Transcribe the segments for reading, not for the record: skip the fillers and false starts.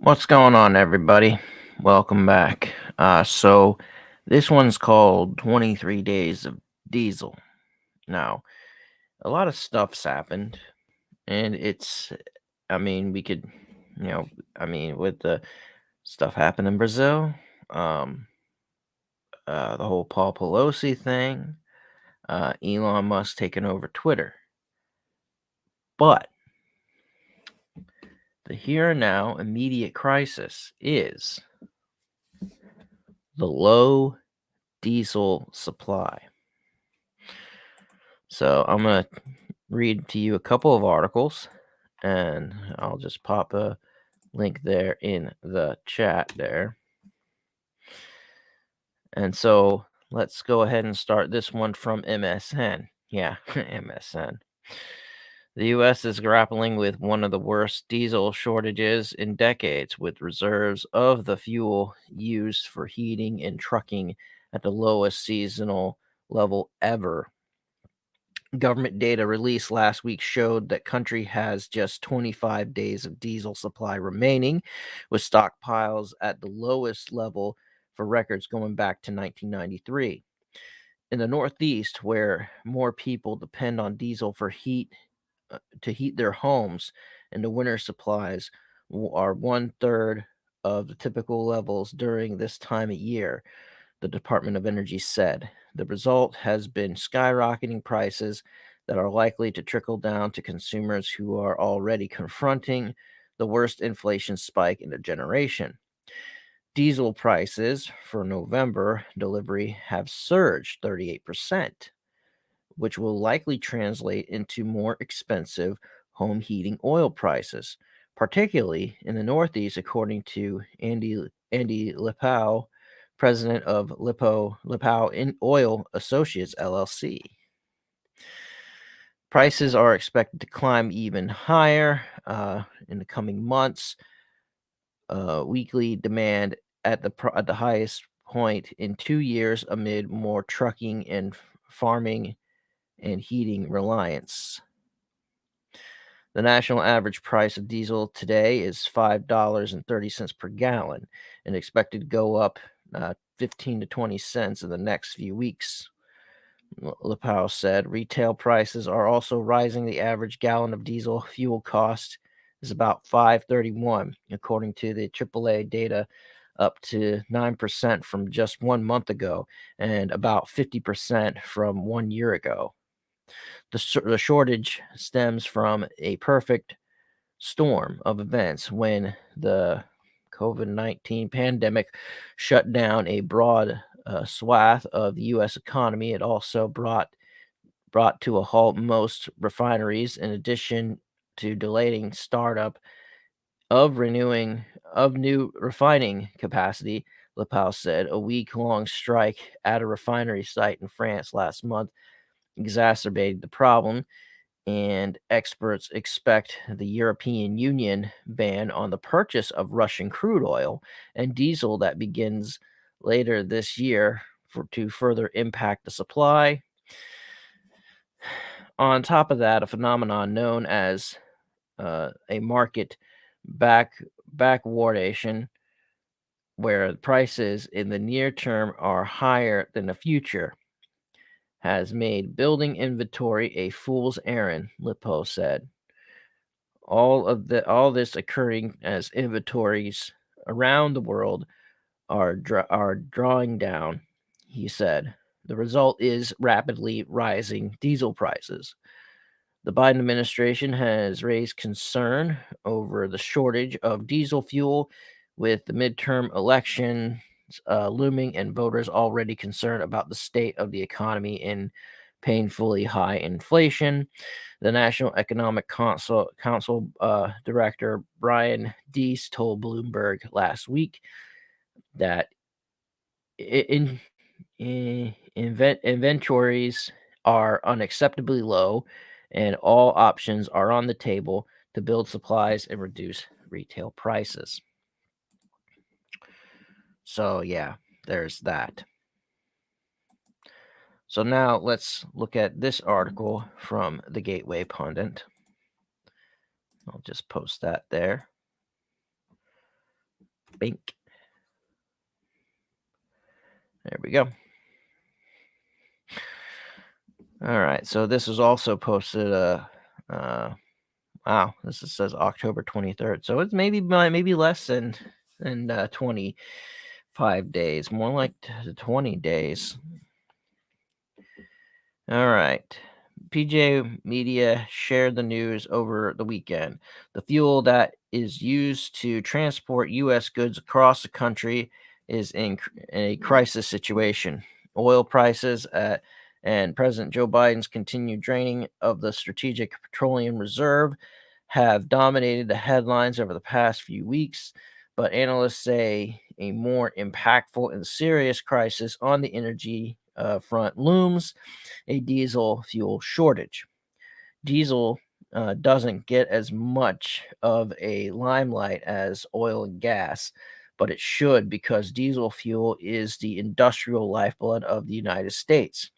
What's going on, everybody? Welcome back. So this one's called 23 Days of Diesel. Now, a lot of stuff's happened, and we could, you know, with the stuff happened in Brazil, um, the whole Paul Pelosi thing, Elon Musk taking over Twitter. But the here and now immediate crisis is the low diesel supply. So I'm going to read to you a couple of articles, and I'll just pop a link there in the chat there. And so let's go ahead and start this one from MSN. Yeah, MSN. The U.S. is grappling with one of the worst diesel shortages in decades, with reserves of the fuel used for heating and trucking at the lowest seasonal level ever. Government data released last week showed that country has just 25 days of diesel supply remaining, with stockpiles at the lowest level for records going back to 1993. In the Northeast, where more people depend on diesel for heat to heat their homes, and the winter supplies are one third of the typical levels during this time of year, the Department of Energy said. The result has been skyrocketing prices that are likely to trickle down to consumers who are already confronting the worst inflation spike in a generation. Diesel prices for November delivery have surged 38%, which will likely translate into more expensive home heating oil prices, particularly in the Northeast, according to Andy Lipow, president of Lipow in Oil Associates LLC. Prices are expected to climb even higher in the coming months. Weekly demand at the highest point in 2 years amid more trucking and farming and heating reliance. The national average price of diesel today is $5.30 per gallon and expected to go up 15 to 20 cents in the next few weeks. Lipow said retail prices are also rising. The average gallon of diesel fuel cost is about $5.31, according to the AAA data, up to 9% from just 1 month ago and about 50% from 1 year ago. The shortage stems from a perfect storm of events when the COVID-19 pandemic shut down a broad swath of the U.S. economy. It also brought to a halt most refineries, in addition to delaying startup of new refining capacity. Lipow said a week-long strike at a refinery site in France last month exacerbated the problem, and experts expect the European Union ban on the purchase of Russian crude oil and diesel that begins later this year to further impact the supply. On top of that, a phenomenon known as a market back backwardation, where prices in the near term are higher than the future, has made building inventory a fool's errand, Lipow said. All this occurring as inventories around the world are drawing down, he said. The result is rapidly rising diesel prices. The Biden administration has raised concern over the shortage of diesel fuel, with the midterm elections looming and voters already concerned about the state of the economy and painfully high inflation. The National Economic Council Director Brian Deese told Bloomberg last week that in, inventories are unacceptably low, and all options are on the table to build supplies and reduce retail prices. So, yeah, there's that. So, now let's look at this article from the Gateway Pundit. I'll just post that there. Bink. There we go. All right, so this was also posted. Wow, says October 23rd, so it's maybe less than 25 days, more like 20 days. All right. PJ Media shared the news over the weekend. The fuel that is used to transport U.S. goods across the country is in a crisis situation. Oil prices and President Joe Biden's continued draining of the Strategic Petroleum Reserve have dominated the headlines over the past few weeks, but analysts say a more impactful and serious crisis on the energy front looms: a diesel fuel shortage. Diesel doesn't get as much of a limelight as oil and gas, but it should, because diesel fuel is the industrial lifeblood of the United States.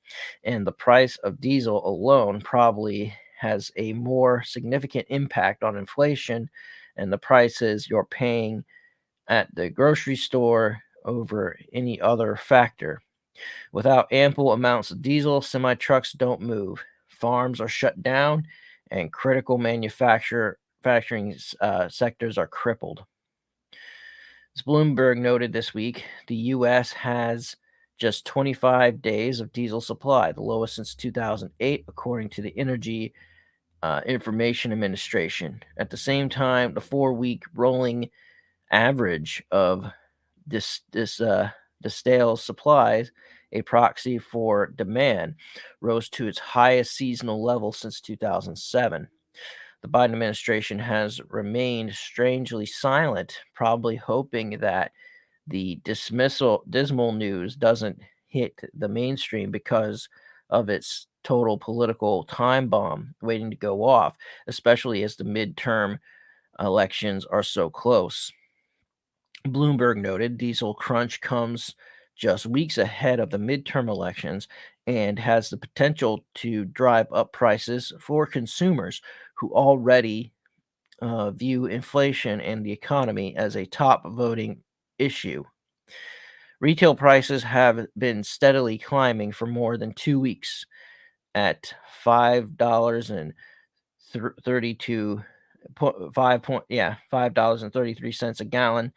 And the price of diesel alone probably has a more significant impact on inflation and the prices you're paying at the grocery store over any other factor. Without ample amounts of diesel, semi trucks don't move. Farms are shut down, and critical manufacturing sectors are crippled. As Bloomberg noted this week, the U.S. has just 25 days of diesel supply, the lowest since 2008, according to the Energy Information Administration. At the same time, the 4-week rolling average of the stale supplies, a proxy for demand, rose to its highest seasonal level since 2007. The Biden administration has remained strangely silent, probably hoping that the dismal news doesn't hit the mainstream because of its total political time bomb waiting to go off, especially as the midterm elections are so close. Bloomberg noted diesel crunch comes just weeks ahead of the midterm elections and has the potential to drive up prices for consumers who already view inflation and the economy as a top voting issue. Retail prices have been steadily climbing for more than 2 weeks at $5.33 a gallon.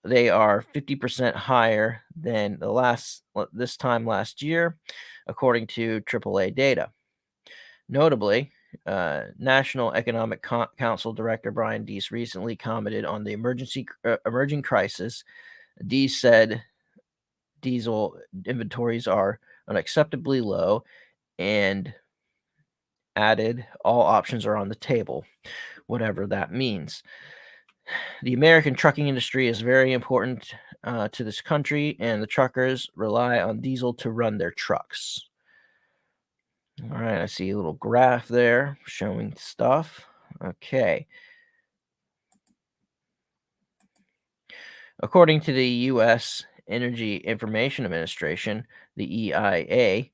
They are 50% higher than this time last year, according to AAA data. Notably, National Economic Council Director Brian Deese recently commented on the emerging crisis. Deese said diesel inventories are unacceptably low and added all options are on the table, whatever that means. The American trucking industry is very important to this country, and the truckers rely on diesel to run their trucks. All right, I see a little graph there showing stuff. Okay. According to the U.S. Energy Information Administration, the EIA,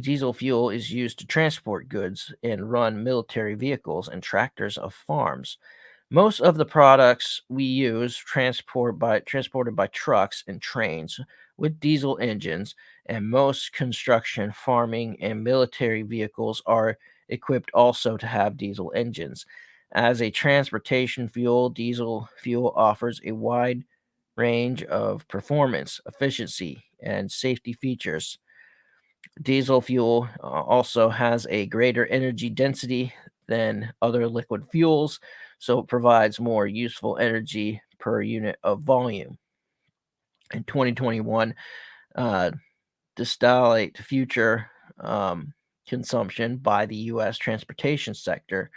diesel fuel is used to transport goods and run military vehicles and tractors of farms. Most of the products we use transported by trucks and trains with diesel engines, and most construction, farming, and military vehicles are equipped also to have diesel engines. As a transportation fuel, diesel fuel offers a wide range of performance, efficiency, and safety features. Diesel fuel also has a greater energy density than other liquid fuels, so it provides more useful energy per unit of volume. In 2021, distillate future consumption by the U.S. transportation sector,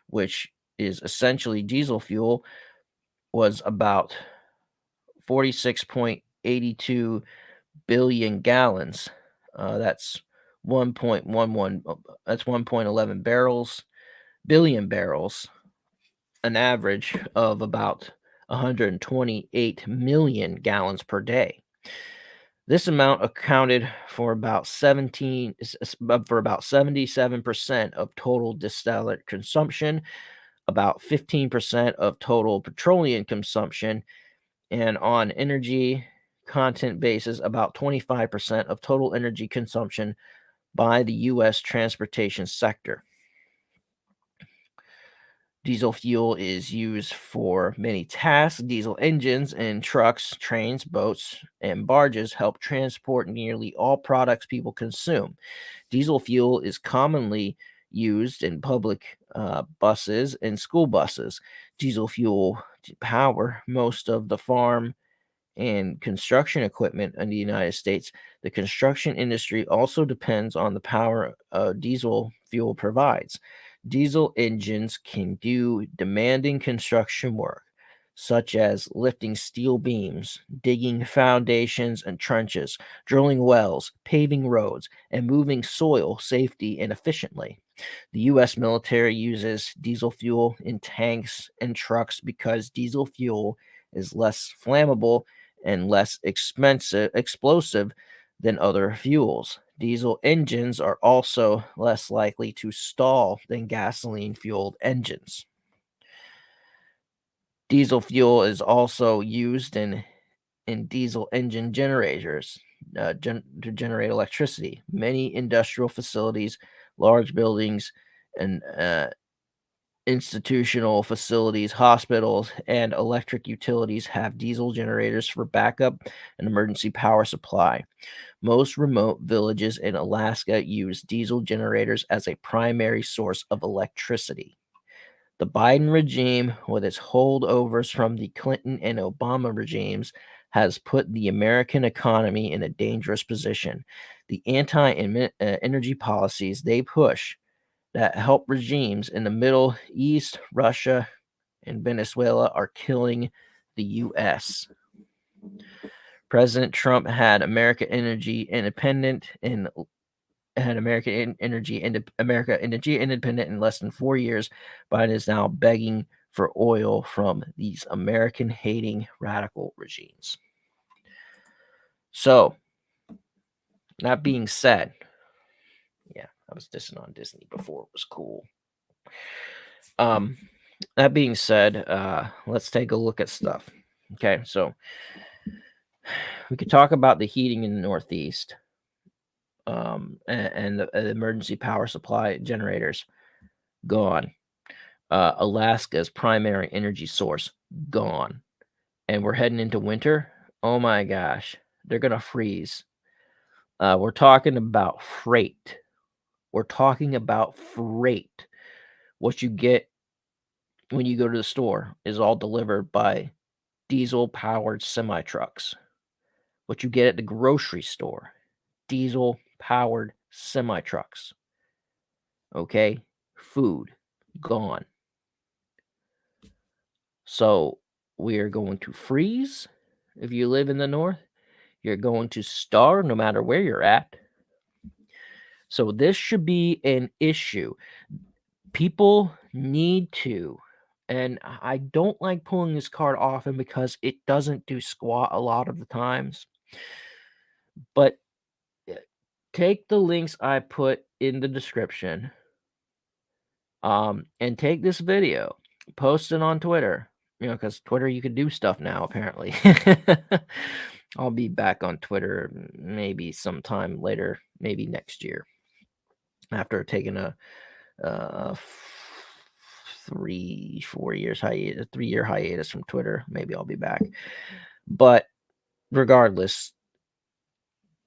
which is essentially diesel fuel, was about 46.82 billion gallons. That's 1.11 billion barrels, an average of about 128 million gallons per day. This amount accounted for about 77% of total distillate consumption, about 15% of total petroleum consumption, And on energy content basis, about 25% of total energy consumption by the U.S. transportation sector. Diesel fuel is used for many tasks. Diesel engines in trucks, trains, boats, and barges help transport nearly all products people consume. Diesel fuel is commonly used in public buses and school buses. Diesel fuel to power most of the farm and construction equipment in the United States. The construction industry also depends on the power diesel fuel provides. Diesel engines can do demanding construction work, such as lifting steel beams, digging foundations and trenches, drilling wells, paving roads, and moving soil safely and efficiently. The U.S. military uses diesel fuel in tanks and trucks because diesel fuel is less flammable and less explosive than other fuels. Diesel engines are also less likely to stall than gasoline fueled engines. Diesel fuel is also used in diesel engine generators to generate electricity. Many industrial facilities, large buildings, and institutional facilities, hospitals, and electric utilities have diesel generators for backup and emergency power supply. Most remote villages in Alaska use diesel generators as a primary source of electricity. The Biden regime, with its holdovers from the Clinton and Obama regimes, has put the American economy in a dangerous position. The anti energy policies they push that help regimes in the Middle East, Russia, and Venezuela are killing the U.S. President Trump had America Energy Independent in America Energy Independent in less than 4 years. Biden is now begging for oil from these American hating radical regimes. So, that being said, yeah, I was dissing on Disney before it was cool. That being said, let's take a look at stuff. Okay, so we could talk about the heating in the Northeast, and the emergency power supply generators gone. Alaska's primary energy source gone, and we're heading into winter. Oh my gosh, they're gonna freeze. We're talking about freight. We're talking about freight. What you get when you go to the store is all delivered by diesel powered semi trucks. What you get at the grocery store, diesel powered semi trucks. Okay? Food gone. So we are going to freeze if you live in the north. You're going to starve no matter where you're at. So this should be an issue. People need to, and I don't like pulling this card often because it doesn't do squat a lot of the times. But take the links I put in the description, and take this video, post it on Twitter, because Twitter you can do stuff now apparently. I'll be back on Twitter maybe sometime later, maybe next year, after taking a 3-4 years hiatus, 3-year hiatus from Twitter. Maybe I'll be back. But regardless,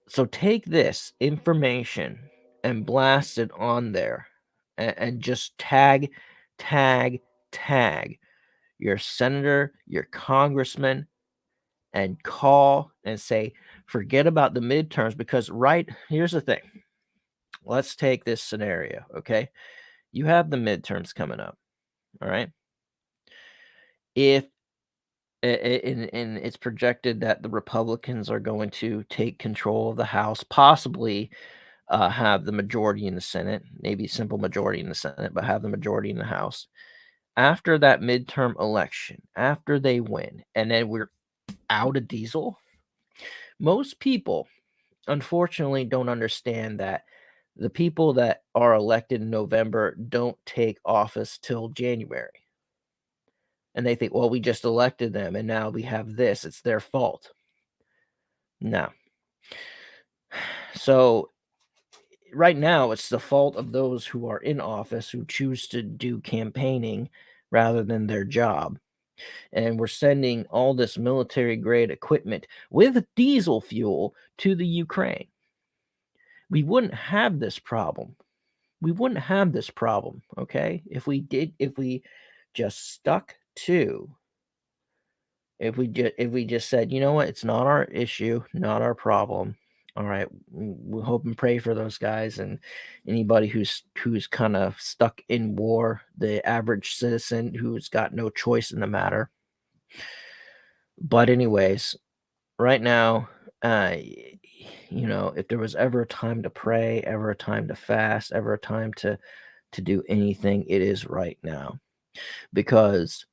so take this information and blast it on there, and just tag your senator, your congressman, and call and say, forget about the midterms. Because here's the thing. Let's take this scenario, okay? You have the midterms coming up, all right? If and it's projected that the Republicans are going to take control of the House, possibly have the majority in the Senate, maybe simple majority in the Senate, but have the majority in the House. After that midterm election, after they win, and then we're out of diesel, most people, unfortunately, don't understand that the people that are elected in November don't take office till January. And they think, well, we just elected them and now we have this. It's their fault. No. So right now, it's the fault of those who are in office who choose to do campaigning rather than their job. And we're sending all this military grade equipment with diesel fuel to the Ukraine. We wouldn't have this problem. Okay? If we just stuck to if we just said, you know what, it's not our issue, not our problem. All right, we hope and pray for those guys and anybody who's kind of stuck in war, the average citizen who's got no choice in the matter. But anyways, right now, if there was ever a time to pray, ever a time to fast, ever a time to do anything, it is right now, because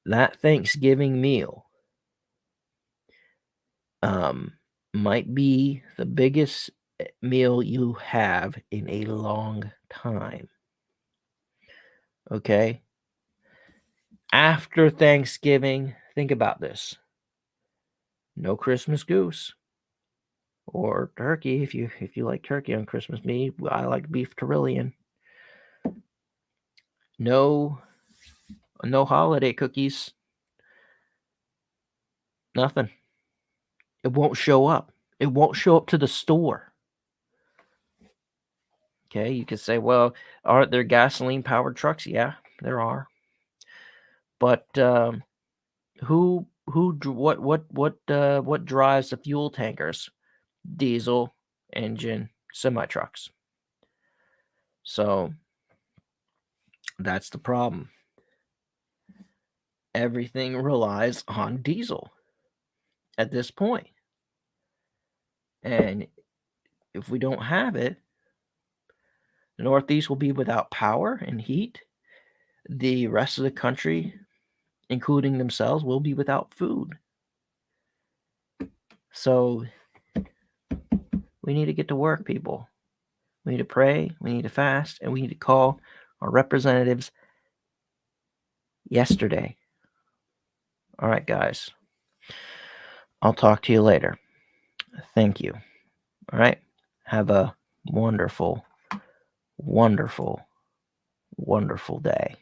that Thanksgiving meal might be the biggest meal you have in a long time. Okay? After Thanksgiving, think about this. No Christmas goose or turkey if you like turkey on Christmas. Me, I like beef Tyrolean. No holiday cookies. Nothing. It won't show up. It won't show up to the store. Okay, you could say, well, aren't there gasoline powered trucks? Yeah, there are. But what drives the fuel tankers? Diesel engine semi trucks. So that's the problem. Everything relies on diesel at this point. And if we don't have it, the Northeast will be without power and heat. The rest of the country, including themselves, will be without food. So we need to get to work, people. We need to pray, we need to fast, and we need to call our representatives yesterday. All right, guys. I'll talk to you later. Thank you. All right. Have a wonderful, wonderful, wonderful day.